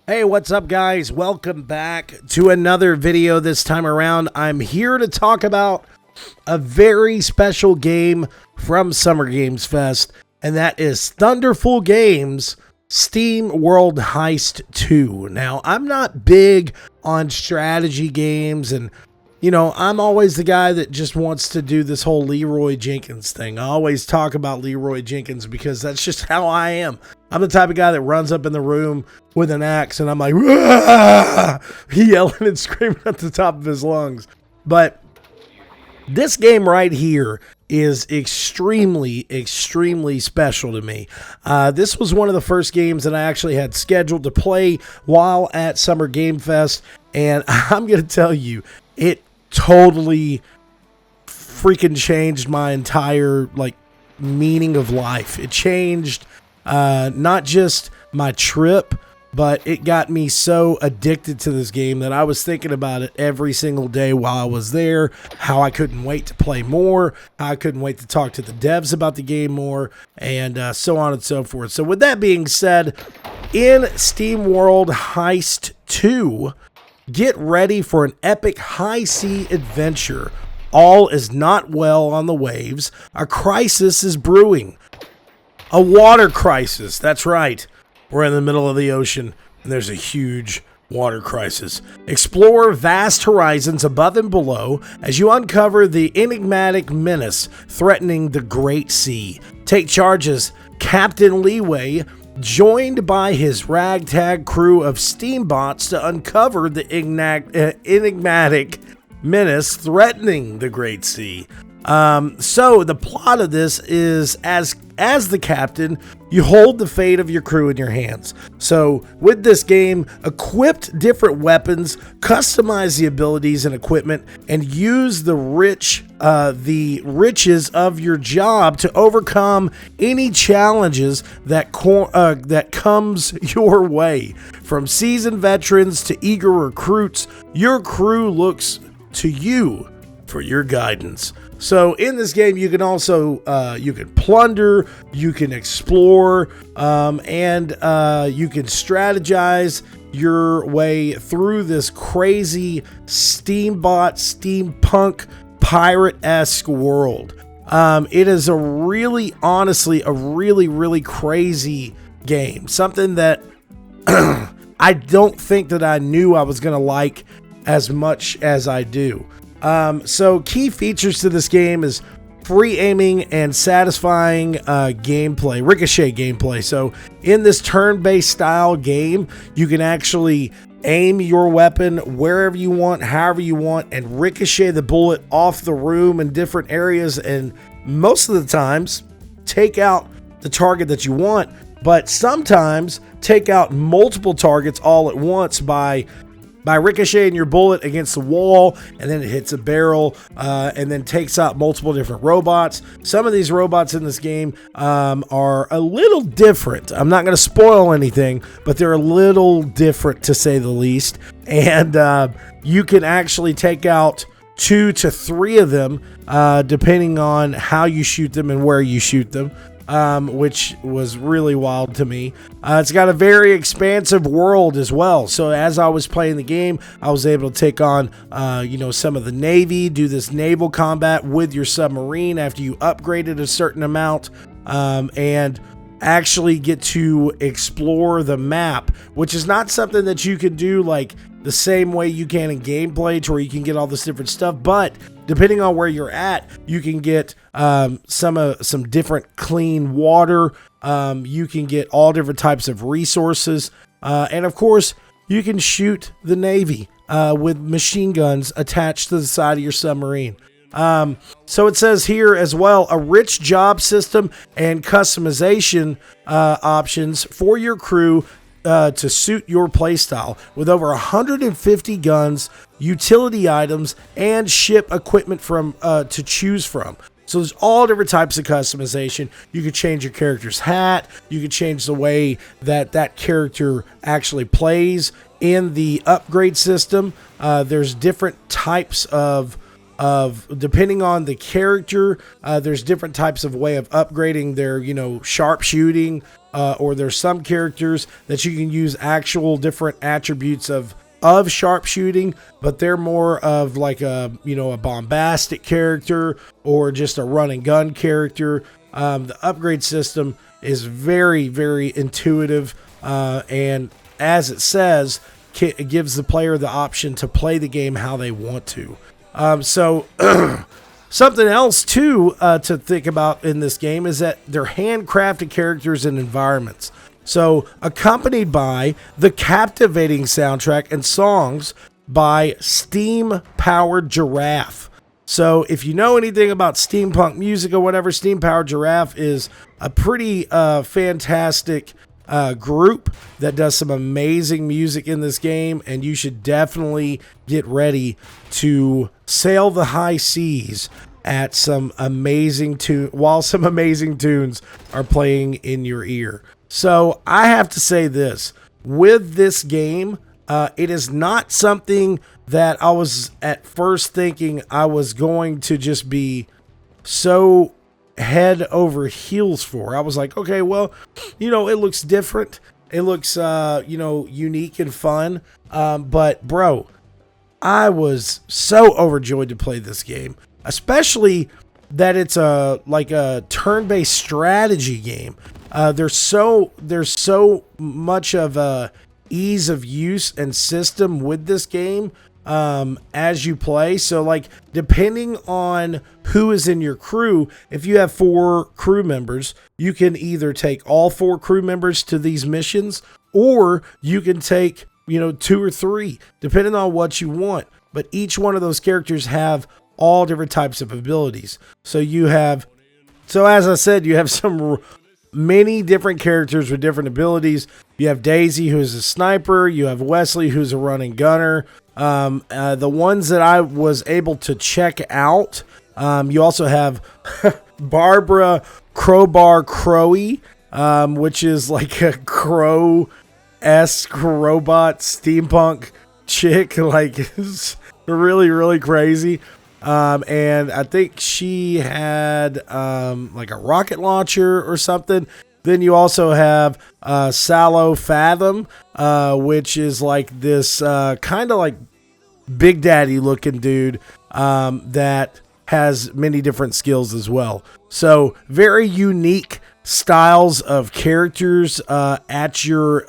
Hey, what's up, guys? Welcome back to another video. This time around, I'm here to talk about a very special game from Summer Games Fest, and that is Thunderful Games Steam World Heist 2. Now, I'm not big on strategy games, and I'm always the guy that just wants to do this whole Leroy Jenkins thing. I always talk about Leroy Jenkins because that's just how I am. I'm the type of guy that runs up in the room with an axe and I'm like, yelling and screaming at the top of his lungs. But this game right here is extremely special to me. This was one of the first games that I actually had scheduled to play while at Summer Game Fest, and I'm going to tell you, it totally freaking changed my entire meaning of life. It changed not just my trip, but it got me so addicted to this game that I was thinking about it every single day while I was there, how I couldn't wait to play more, how I couldn't wait to talk to the devs about the game more, and so on and so forth. So with that being said, in Steam World Heist 2, get ready for an epic high-sea adventure. All is not well on the waves. A crisis is brewing. A water crisis. That's right. We're in the middle of the ocean, and there's a huge water crisis. Explore vast horizons above and below as you uncover the enigmatic menace threatening the Great Sea. Take charge as Captain Leeway, joined by his ragtag crew of steambots to uncover the enigmatic menace threatening the Great Sea. So the plot of this is, as the captain, you hold the fate of your crew in your hands. So with this game, equip different weapons, customize the abilities and equipment, and use the riches of your job to overcome any challenges that comes your way. From seasoned veterans to eager recruits, your crew looks to you for your guidance. So in this game, you can also you can plunder, you can explore, and you can strategize your way through this crazy steampunk pirate-esque world. It is honestly a really crazy game. Something that I don't think that I knew I was gonna like as much as I do. So key features to this game is free aiming and satisfying gameplay, ricochet gameplay. So in this turn-based style game, you can actually aim your weapon wherever you want, however you want, and ricochet the bullet off the room in different areas, and most of the times take out the target that you want, but sometimes take out multiple targets all at once by ricocheting your bullet against the wall, and then it hits a barrel, and then takes out multiple different robots. Some of these robots in this game are a little different. I'm not going to spoil anything, but they're a little different to say the least. And you can actually take out 2 to 3 of them, depending on how you shoot them and where you shoot them. Which was really wild to me. It's got a very expansive world as well. So as I was playing the game, I was able to take on, some of the Navy, do this naval combat with your submarine after you upgraded a certain amount, and actually get to explore the map, which is not something that you can do like the same way you can in gameplay, to where you can get all this different stuff, but depending on where you're at, you can get some different clean water. You can get all different types of resources, and of course, you can shoot the Navy with machine guns attached to the side of your submarine. So it says here as well, a rich job system and customization options for your crew to suit your playstyle, with over 150 guns, utility items, and ship equipment to choose from. So there's all different types of customization. You can change your character's hat. You can change the way that character actually plays in the upgrade system. There's different types of depending on the character, there's different types of way of upgrading their, sharpshooting, or there's some characters that you can use actual different attributes of sharpshooting, but they're more of like a bombastic character or just a run and gun character. The upgrade system is very, very intuitive, and as it says, it gives the player the option to play the game how they want to. So something else too to think about in this game is that they're handcrafted characters and environments. So accompanied by the captivating soundtrack and songs by steam-powered giraffe. So if you know anything about steampunk music or whatever, steam-powered giraffe is a pretty fantastic group that does some amazing music in this game, and you should definitely get ready to sail the high seas at some amazing while some amazing tunes are playing in your ear. So I have to say this, with this game, it is not something that I was at first thinking I was going to just be so head over heels for. I was like, okay, well, it looks different. It looks, unique and fun. But bro, I was so overjoyed to play this game, especially that it's a turn-based strategy game. There's so much of a ease of use and system with this game as you play. So like, depending on who is in your crew, if you have 4 crew members, you can either take all 4 crew members to these missions, or you can take 2 or 3, depending on what you want. But each one of those characters have all different types of abilities. So as I said, you have many different characters with different abilities. You have Daisy, who's a sniper. You have Wesley, who's a running gunner. The ones that I was able to check out, you also have Barbara Crowbar Crowy, which is like a crow-esque robot steampunk chick. Like, it's really, really crazy. And I think she had like a rocket launcher or something. Then you also have Sallow Fathom, which is like this kind of like Big Daddy looking dude that has many different skills as well. So very unique styles of characters at your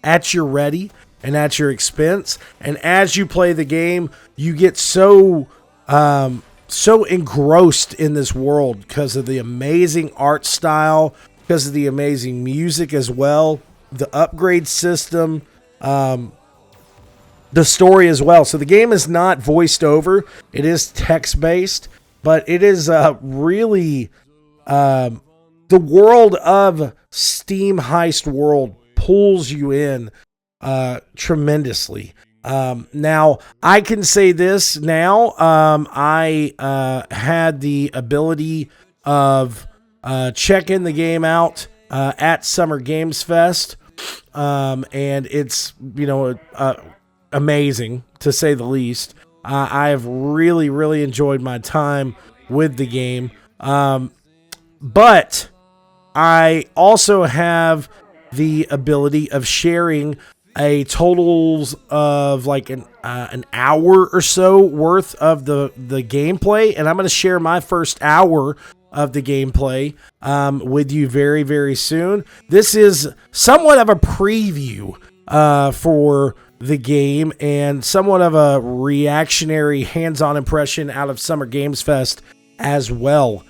ready and at your expense. And as you play the game, you get so engrossed in this world because of the amazing art style, because of the amazing music as well, the upgrade system, the story as well. So the game is not voiced over. It is text-based, but it is really the world of Steam Heist World pulls you in tremendously. Now, I can say this now. I had the ability of checking the game out at Summer Games Fest, and it's amazing to say the least. I have really, really enjoyed my time with the game, but I also have the ability of sharing a totals of like an hour or so worth of the gameplay, and I'm going to share my first hour of the gameplay with you very, very soon. This is somewhat of a preview for the game and somewhat of a reactionary hands-on impression out of Summer Games Fest as well.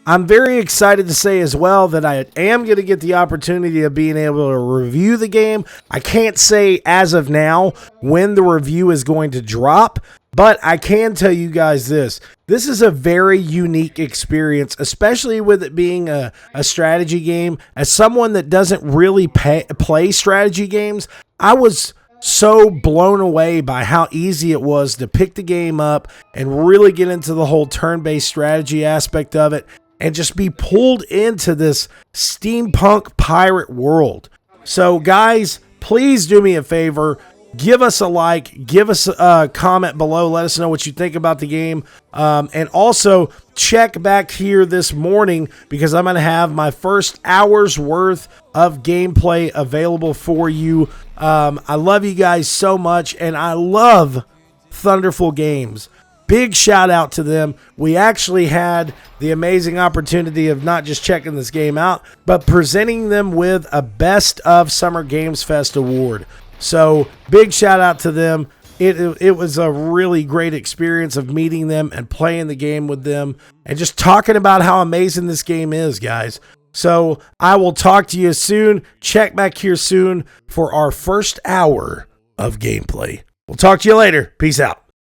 I'm very excited to say as well that I am going to get the opportunity of being able to review the game. I can't say as of now when the review is going to drop, but I can tell you guys this. This is a very unique experience, especially with it being a strategy game. As someone that doesn't really play strategy games, I was so blown away by how easy it was to pick the game up and really get into the whole turn-based strategy aspect of it and just be pulled into this steampunk pirate world. So guys, please do me a favor. give us a like, give us a comment below. Let us know what you think about the game. And also check back here this morning because I'm going to have my first hour's worth of gameplay available for you. I love you guys so much, and I love Thunderful Games. Big shout out to them. We actually had the amazing opportunity of not just checking this game out, but presenting them with a Best of Summer Games Fest award. So big shout out to them. It was a really great experience of meeting them and playing the game with them and just talking about how amazing this game is, guys. So I will talk to you soon. Check back here soon for our first hour of gameplay. We'll talk to you later. Peace out.